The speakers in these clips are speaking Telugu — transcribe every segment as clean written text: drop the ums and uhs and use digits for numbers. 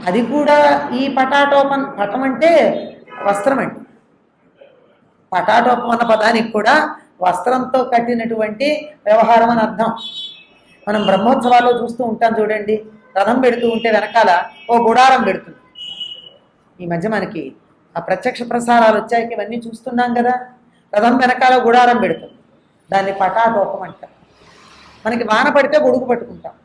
అది కూడా ఈ పటాటోపం, పటం అంటే వస్త్రం అండి. పటాటోపం అన్న పదానికి కూడా వస్త్రంతో కట్టినటువంటి వ్యవహారం అని అర్థం. మనం బ్రహ్మోత్సవాల్లో చూస్తూ ఉంటాం చూడండి, రథం పెడుతూ ఉంటే వెనకాల ఓ గుడారం పెడుతుంది. ఈ మధ్య మనకి ఆ ప్రత్యక్ష ప్రసారాలు వచ్చాక ఇవన్నీ చూస్తున్నాం కదా, రథం వెనకాల గుడారం పెడుతుంది. దాన్ని పటాటోపం అంటారు. మనకి వాన పడితే గొడుగు పట్టుకుంటాం.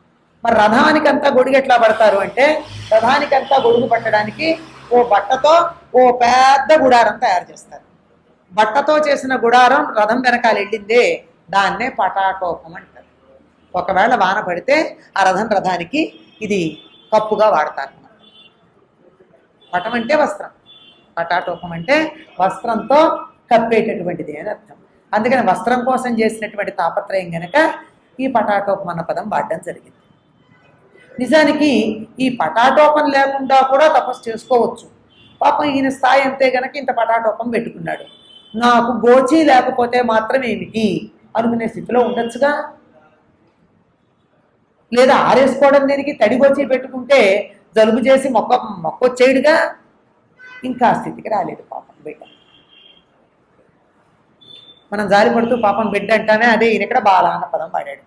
మరి రథానికంతా గొడుగు ఎట్లా పడతారు అంటే, రథానికంతా గొడుగు పట్టడానికి ఓ బట్టతో ఓ పెద్ద గుడారం తయారు చేస్తారు. బట్టతో చేసిన గుడారం రథం వెనకాల వెళ్ళిందే, దాన్నే పటాటోపం అంటారు. ఒకవేళ వాన పడితే ఆ రథానికి ఇది కప్పుగా వాడతారు. పటం అంటే వస్త్రం, పటాటోపం అంటే వస్త్రంతో కప్పేటటువంటిది అని అర్థం. అందుకని వస్త్రం కోసం చేసినటువంటి తాపత్రయం గనక ఈ పటాటోపం అన్న పదం వాడడం జరిగింది. నిజానికి ఈ పటాటోపం లేకుండా కూడా తపస్సు చేసుకోవచ్చు. పాపం ఈయన స్థాయి అంతే గనక ఇంత పటాటోపం పెట్టుకున్నాడు. నాకు గోచి లేకపోతే మాత్రం ఏమిటి అనుకునే స్థితిలో ఉండొచ్చుగా. లేదా ఆరేసుకోవడం దేనికి, తడి గోచి పెట్టుకుంటే జలుబు చేసి మొక్కొచ్చేయుడుగా. ఇంకా ఆ స్థితికి రాలేదు పాపం బిడ్డ. మనం జారి పడుతూ పాపం బిడ్డ అంటానే, అదే ఈయన ఇక్కడ బాల అన్న పదం వాడాడు.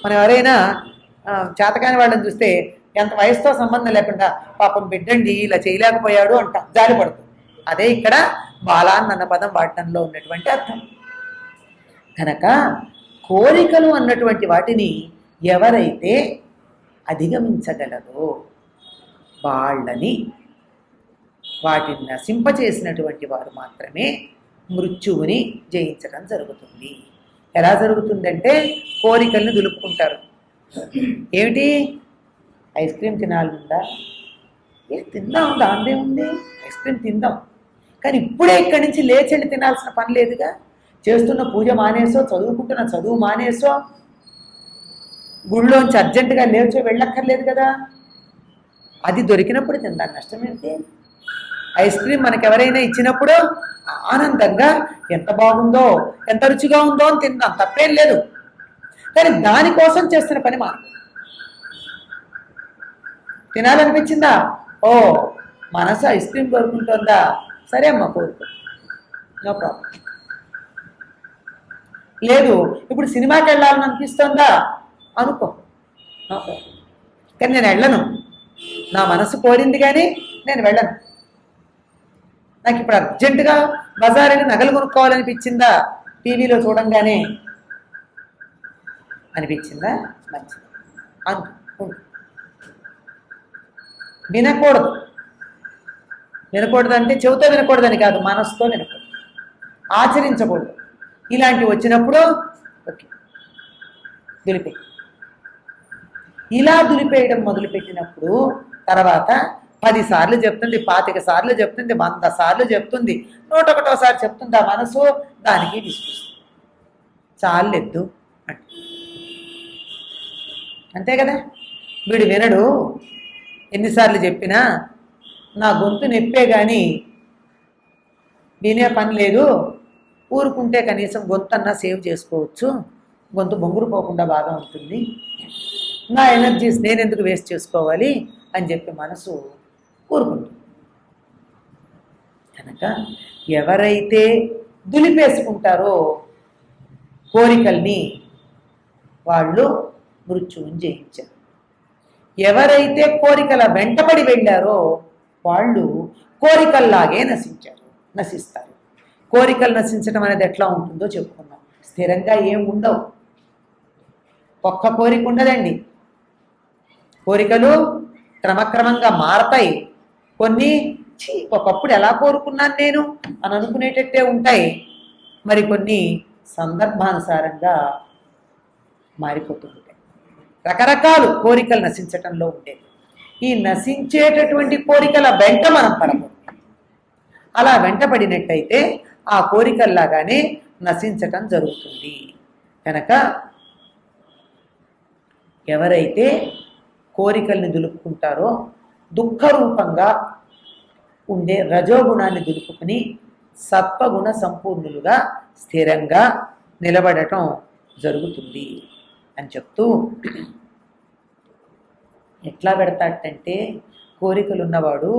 మనం ఎవరైనా చేతకాని వాళ్ళని చూస్తే ఎంత వయసుతో సంబంధం లేకుండా పాపం బిడ్డండి ఇలా చేయలేకపోయాడు అంటాం జారి పడుతూ. అదే ఇక్కడ బాలాన్ అన్న పదం వాడటంలో ఉన్నటువంటి అర్థం. కనుక కోరికలు అన్నటువంటి వాటిని ఎవరైతే అధిగమించగలరో వాళ్ళని, వాటిని నశింపచేసినటువంటి వారు మాత్రమే మృత్యువుని జయించడం జరుగుతుంది. ఎలా జరుగుతుందంటే, కోరికల్ని దులుపుకుంటారు. ఏమిటి, ఐస్ క్రీమ్ తినాలందా? తిందాం, దాందే ఉంది, ఐస్ క్రీమ్ తిందాం. కానీ ఇప్పుడే ఇక్కడి నుంచి లేచెళ్ళి తినాల్సిన పని లేదుగా. చేస్తున్న పూజ మానేసో, చదువుకుంటున్న చదువు మానేసో, గుళ్ళోంచి అర్జెంటుగా లేచో వెళ్ళక్కర్లేదు కదా. అది దొరికినప్పుడు తిందాం, నష్టం ఏంటి? ఐస్ క్రీమ్ మనకు ఎవరైనా ఇచ్చినప్పుడు ఆనందంగా ఎంత బాగుందో, ఎంత రుచిగా ఉందో అని తిందాం, తప్పేం లేదు. కానీ దానికోసం చేస్తున్న పని మనం తినాలనిపించిందా, ఓ మనసు ఐస్ క్రీమ్ కోరుకుంటుందా, సరే అమ్మ కోరుకో, నో ప్రాబ్లం. లేదు ఇప్పుడు సినిమాకి వెళ్ళాలని అనిపిస్తుందా, అనుకో, నో ప్రాబ్లం. కానీ నేను వెళ్ళను, నా మనసు కోరింది కానీ నేను వెళ్ళను. నాకు ఇప్పుడు అర్జెంటుగా బజారుని నగలు కొనుక్కోవాలనిపించిందా, టీవీలో చూడంగానే అనిపించిందా, మంచిది అనుకో. వినకూడదు, వినకూడదు అంటే చెవితో వినకూడదని కాదు, మనసుతో వినకూడదు, ఆచరించకూడదు. ఇలాంటివి వచ్చినప్పుడు ఓకే దులిపే. ఇలా దులిపేయడం మొదలుపెట్టినప్పుడు తర్వాత 10 సార్లు చెప్తుంది, 25 సార్లు చెప్తుంది, 100 సార్లు చెప్తుంది, 101సారి చెప్తుంది ఆ మనసు, దానికి విసిగిస్తుంది. చాలెద్దు అంటే అంతే కదా. వీడు వినడు, ఎన్నిసార్లు చెప్పినా నా గొంతు నొప్పే కానీ వినే పని లేదు, ఊరుకుంటే కనీసం గొంతు అన్నా సేవ్ చేసుకోవచ్చు, గొంతు బొంగురుపోకుండా బాగా ఉంటుంది, నా ఎనర్జీస్ నేను ఎందుకు వేస్ట్ చేసుకోవాలి అని చెప్పి మనసు ఊరుకుంటుంది. కనుక ఎవరైతే దులిపేసుకుంటారో కోరికల్ని వాళ్ళు మృత్యువుని జయించారు. ఎవరైతే కోరికల వెంటబడి వెళ్ళారో వాళ్ళు కోరికల్లాగే నశిస్తారు. కోరికలు నశించడం అనేది ఎట్లా ఉంటుందో చెప్పుకున్నాం. స్థిరంగా ఏం ఉండవు, ఒక్క కోరిక ఉండదండి. కోరికలు క్రమక్రమంగా మారతాయి. కొన్ని ఒకప్పుడు ఎలా కోరుకున్నాను నేను అని అనుకునేటట్టే ఉంటాయి, మరికొన్ని సందర్భానుసారంగా మారిపోతూ ఉంటాయి. రకరకాలు కోరికలు నశించటంలో ఉండేది. ఈ నశించేటటువంటి కోరికల వెంట మనం పడకూడదు. అలా వెంటపడినట్టయితే ఆ కోరికల్లాగానే నశించటం జరుగుతుంది. కనుక ఎవరైతే కోరికల్ని దులుపుకుంటారో దుఃఖరూపంగా ఉండే రజోగుణాన్ని దులుపుకుని సత్వగుణ సంపూర్ణులుగా స్థిరంగా నిలబడటం జరుగుతుంది అని చెప్తూ ఎట్లా పెడతాడంటే కోరికలున్నవాడు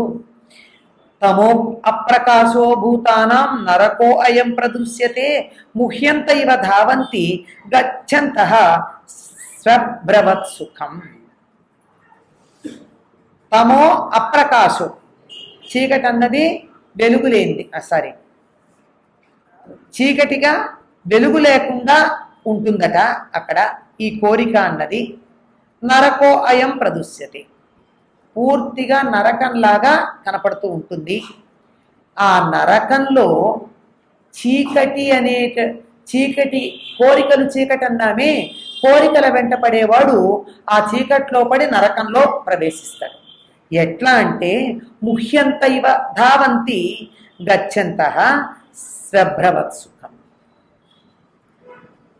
తమో అప్రకాశో భూతానాం నరకో అయం ప్రదృశ్యతే ముహ్యంత ఇవ ధావంతి గచ్చంతః స్వబ్రవత్ సుఖం. తమో అప్రకాశో, చీకటి అన్నది వెలుగు లేనిది, సారీ చీకటిగా వెలుగు లేకుండా ఉంటుందట అక్కడ ఈ కోరిక అన్నది. నరకో అయం ప్రదృశ్యతే, పూర్తిగా నరకంలాగా కనపడుతూ ఉంటుంది. ఆ నరకంలో చీకటి చీకటి కోరికలు చీకటి అన్నామే, కోరికల వెంట పడేవాడు ఆ చీకట్లో పడి నరకంలో ప్రవేశిస్తాడు. ఎట్లా అంటే ముహ్యంత ఇవ ధావంతి గచ్చంతః స్వభ్రవత్ సుఖం.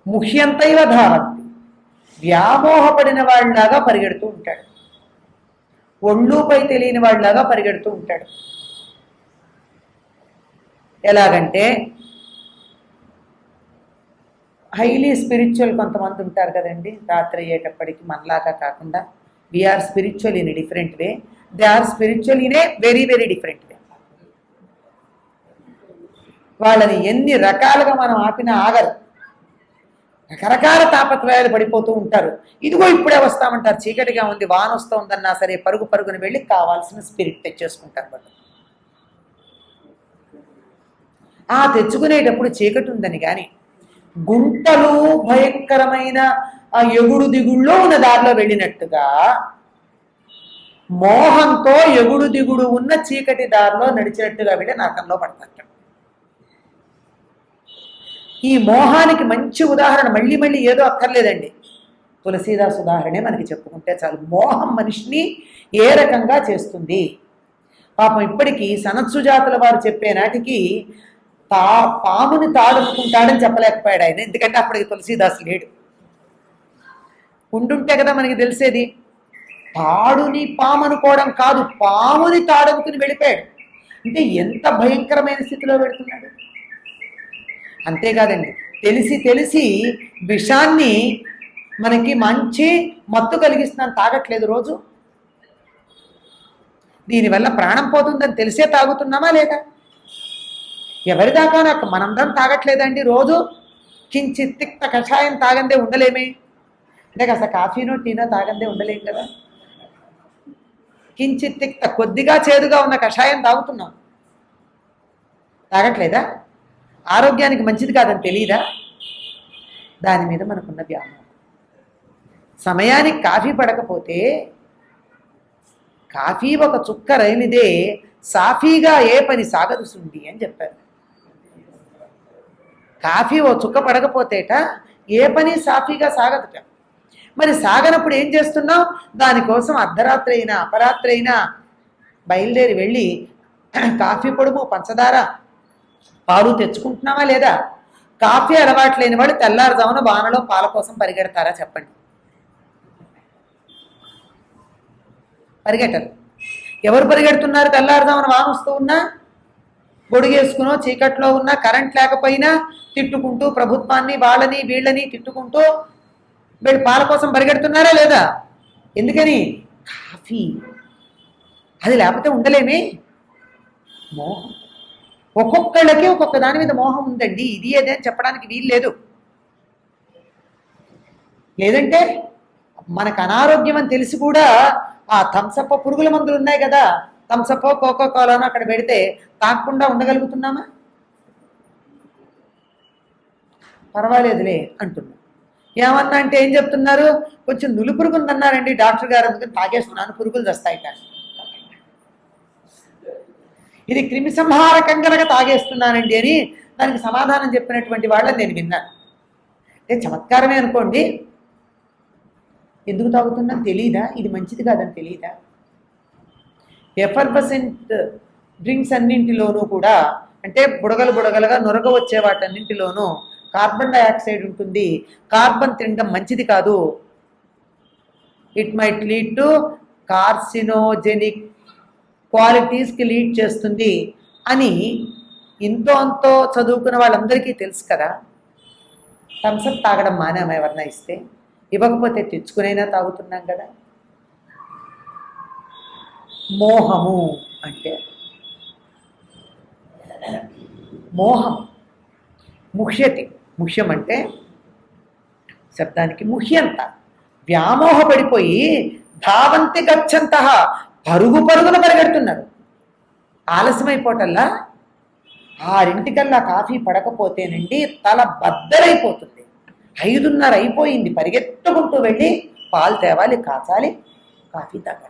ముహ్యంత ఇవ ధావంతి, వ్యామోహపడిన వాళ్ళలాగా పరిగెడుతూ ఉంటాడు, ఒళ్ళుపై తెలియని వాళ్ళలాగా పరిగెడుతూ ఉంటాడు. ఎలాగంటే హైలీ స్పిరిచువల్ కొంతమంది ఉంటారు కదండి, రాత్రి అయ్యేటప్పటికి మనలాగా కాకుండా we are spiritual in a different way, they are spiritual in a very very different way. వాళ్ళని ఎన్ని రకాలుగా మనం ఆపినా ఆగరు, రకరకాల తాపత్రయాలు పడిపోతూ ఉంటారు. ఇదిగో ఇప్పుడే వస్తామంటారు, చీకటిగా ఉంది వాన వస్తుందన్నా సరే పరుగు పరుగుని వెళ్ళి కావాల్సిన స్పిరిట్ తెచ్చేసుకుంటారు వాళ్ళు. ఆ తెచ్చుకునేటప్పుడు చీకటి ఉందని కానీ గుంటలు భయంకరమైన ఆ ఎగుడు దిగుళ్ళో ఉన్న దారిలో వెళ్ళినట్టుగా మోహంతో ఎగుడు దిగుడు ఉన్న చీకటి దారిలో నడిచినట్టుగా వెళ్ళి నరకంలో పడతారు. ఈ మోహానికి మంచి ఉదాహరణ మళ్ళీ మళ్ళీ ఏదో అక్కర్లేదండి, తులసీదాస్ ఉదాహరణే మనకి చెప్పుకుంటే చాలు. మోహం మనిషిని ఏ రకంగా చేస్తుంది. పాపం ఇప్పటికీ సనత్సుజాతుల వారు చెప్పే నాటికి పాముని తాడుకుంటాడని చెప్పలేకపోయాడు ఆయన, ఎందుకంటే అప్పటికి తులసీదాస్ లేడు. ఉండుంటే కదా మనకి తెలిసేది. తాడుని పాము అనుకోవడం కాదు, పాముని తాడనుకుని వెళ్ళిపోయాడు. అంటే ఎంత భయంకరమైన స్థితిలో పెడుతున్నాడు. అంతేకాదండి, తెలిసి తెలిసి విషాన్ని మనకి మంచి మత్తు కలిగిస్తున్నాను తాగట్లేదు రోజు. దీనివల్ల ప్రాణం పోతుందని తెలిసే తాగుతున్నామా లేదా? ఎవరిదాకా నాకు మనందరం తాగట్లేదండి. రోజు కించిత్ తిక్త కషాయం తాగందే ఉండలేమే, అంటే కాస్త కాఫీనో టీనో తాగందే ఉండలేం కదా. కించిత్ తిక్త కొద్దిగా చేదుగా ఉన్న కషాయం తాగుతున్నాం, తాగట్లేదా? ఆరోగ్యానికి మంచిది కాదని తెలియదా? దాని మీద మనకున్న వ్యామోహం. సమయానికి కాఫీ పడకపోతే కాఫీ ఒక చుక్క రైనిదే సాఫీగా ఏ పని సాగదు సుండి అని చెప్పారు. కాఫీ ఓ చుక్క పడకపోతేట ఏ పని సాఫీగా సాగదుట. మరి సాగనప్పుడు ఏం చేస్తున్నాం? దానికోసం అర్ధరాత్రి అయినా అపరాత్రి అయినా బయలుదేరి వెళ్ళి కాఫీ పొడుము పంచదార పాలు తెచ్చుకుంటున్నామా లేదా? కాఫీ అలవాటు లేని వాళ్ళు తెల్లారుజామున వానలో పాల కోసం పరిగెడతారా చెప్పండి? పరిగెట్టరు. ఎవరు పరిగెడుతున్నారు? తెల్లారుజామున వాన వస్తూ ఉన్నా, గొడుగేసుకునో చీకట్లో ఉన్నా, కరెంట్ లేకపోయినా తిట్టుకుంటూ ప్రభుత్వాన్ని వాళ్ళని వీళ్ళని తిట్టుకుంటూ వీళ్ళు పాల కోసం పరిగెడుతున్నారా లేదా? ఎందుకని? కాఫీ. అది లేకపోతే ఉండలేమే. మోహం. ఒక్కొక్కళ్ళకి ఒక్కొక్క దాని మీద మోహం ఉందండి. ఇది ఏదే అని చెప్పడానికి వీలు లేదు. లేదంటే మనకు అనారోగ్యం అని తెలిసి కూడా ఆ థమ్సప్ పురుగుల మందులు ఉన్నాయి కదా, థమ్సప్ కోకో కోలాను అక్కడ పెడితే తాగకుండా ఉండగలుగుతున్నామా? పర్వాలేదులే అంటున్నాం. ఏమన్నా అంటే ఏం చెప్తున్నారు? కొంచెం నులి పురుగు ఉందన్నారండి డాక్టర్ గారు, అందుకని తాగేస్తున్నాను, పురుగులు వస్తాయి కానీ. ఇది క్రిమి సంహారకం కనుక తాగేస్తున్నానండి అని దానికి సమాధానం చెప్పినటువంటి వాళ్ళని నేను విన్నాను. అంటే చమత్కారమే అనుకోండి. ఎందుకు తాగుతున్నా తెలీదా? ఇది మంచిది కాదని తెలీదా? ఎఫర్వసెంట్ డ్రింక్స్ అన్నింటిలోనూ కూడా, అంటే బుడగలుగా నొరగ వచ్చే వాటన్నింటిలోనూ కార్బన్ డైఆక్సైడ్ ఉంటుంది. కార్బన్ తినడం మంచిది కాదు. It might lead to carcinogenic క్వాలిటీస్కి లీడ్ చేస్తుంది అని ఇంతో అంతో చదువుకున్న వాళ్ళందరికీ తెలుసు కదా. థమ్సప్ తాగడం మానేమా? ఎవరన్నా ఇస్తే, ఇవ్వకపోతే తెచ్చుకునైనా తాగుతున్నాం కదా. మోహము అంటే మోహం, ముహ్యతి. ముహ్యం అంటే శబ్దానికి ముహ్యంత, వ్యామోహపడిపోయి ధావంతి గచ్చంత, పరుగు పరుగున పరిగెడుతున్నారు. ఆలస్యమైపోటల్లా 6 కాఫీ పడకపోతేనండి తల బద్దలైపోతుంది. 5:30 అయిపోయింది, పరిగెత్తుకుంటూ వెళ్ళి పాలు తేవాలి, కాచాలి, కాఫీ తాగాలి.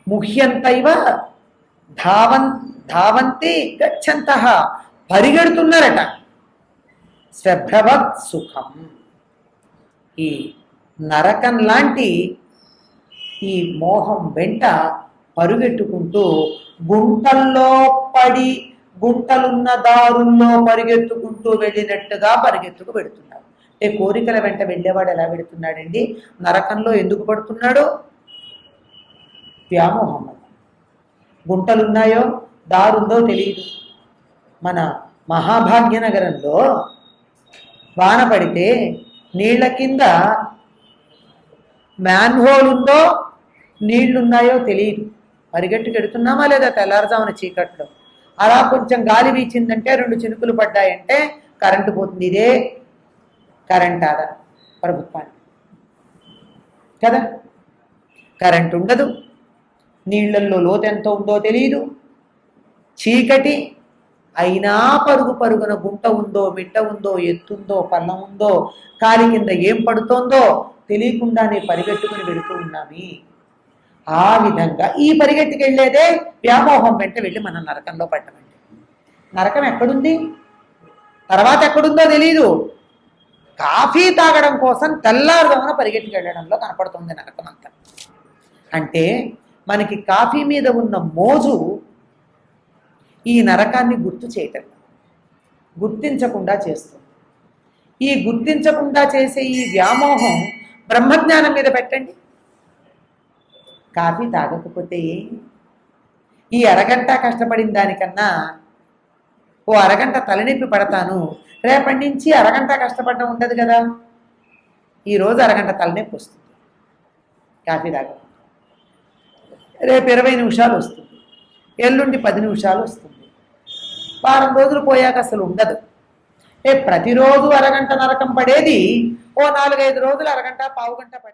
ముహ్యంతైవ ధావంతి గచ్చంత, పరిగెడుతున్నారట. స్వభ్రవత్ సుఖం, ఈ నరకం లాంటి ఈ మోహం వెంట పరుగెట్టుకుంటూ గుంటల్లో పడి గుంటలున్న దారుల్లో పరిగెత్తుకుంటూ వెళ్ళినట్టుగా పరిగెత్తుకు పెడుతున్నారు. కోరికల వెంట వెళ్ళేవాడు ఎలా పెడుతున్నాడండి? నరకంలో ఎందుకు పడుతున్నాడు? వ్యామోహం వల్ల. గుంటలున్నాయో దారుందో తెలియదు. మన మహాభాగ్యనగరంలో వాన పడితే నీళ్ల కింద మ్యాన్హోల్ ఉందో నీళ్లున్నాయో తెలియదు. పరిగెట్టుకెడుతున్నామా లేదా? తెల్లారుజామున చీకట్లో అలా కొంచెం గాలి వీచిందంటే 2 చినుకులు పడ్డాయంటే కరెంటు పోతుంది. ఇదే కరెంట్ ఆదా ప్రభుత్వానికి కదా. కరెంటు ఉండదు, నీళ్లల్లో లోతు ఎంత ఉందో తెలియదు, చీకటి అయినా పరుగు పరుగున గుంట ఉందో, మిట్ట ఉందో, ఎత్తుందో, పల్లం ఉందో, కాలి కింద ఏం పడుతోందో తెలియకుండానే పరిగెట్టుకుని వెళుతూ ఉన్నామి. ఆ విధంగా ఈ పరిగెట్టుకు వెళ్ళేదే వ్యామోహం వెంట వెళ్ళి మనం నరకంలో పడ్డమండి. నరకం ఎక్కడుంది, తర్వాత ఎక్కడుందో తెలీదు. కాఫీ తాగడం కోసం తెల్లారుజామున పరిగెట్టుకు వెళ్ళడంలో కనపడుతుంది నరకం అంతా. అంటే మనకి కాఫీ మీద ఉన్న మోజు ఈ నరకాన్ని గుర్తు చేయటం, గుర్తించకుండా చేస్తుంది. ఈ గుర్తించకుండా చేసే ఈ వ్యామోహం బ్రహ్మజ్ఞానం మీద పెట్టండి. కాఫీ తాగకపోతే ఈ అరగంట కష్టపడిన దానికన్నా ఓ అరగంట తలనొప్పి పడతాను, రేపటి నుంచి అరగంట కష్టపడడం ఉండదు కదా. ఈరోజు అరగంట తలనొప్పి వస్తుంది కాఫీ తాగకపోతే, రేపు 20 నిమిషాలు వస్తుంది, ఎల్లుండి 10 నిమిషాలు వస్తుంది, వారం రోజులు పోయాక అసలు ఉండదు. ప్రతిరోజు అరగంట నరకం పడేది ఓ 4-5 రోజులు అరగంట పావుగంట పడేది.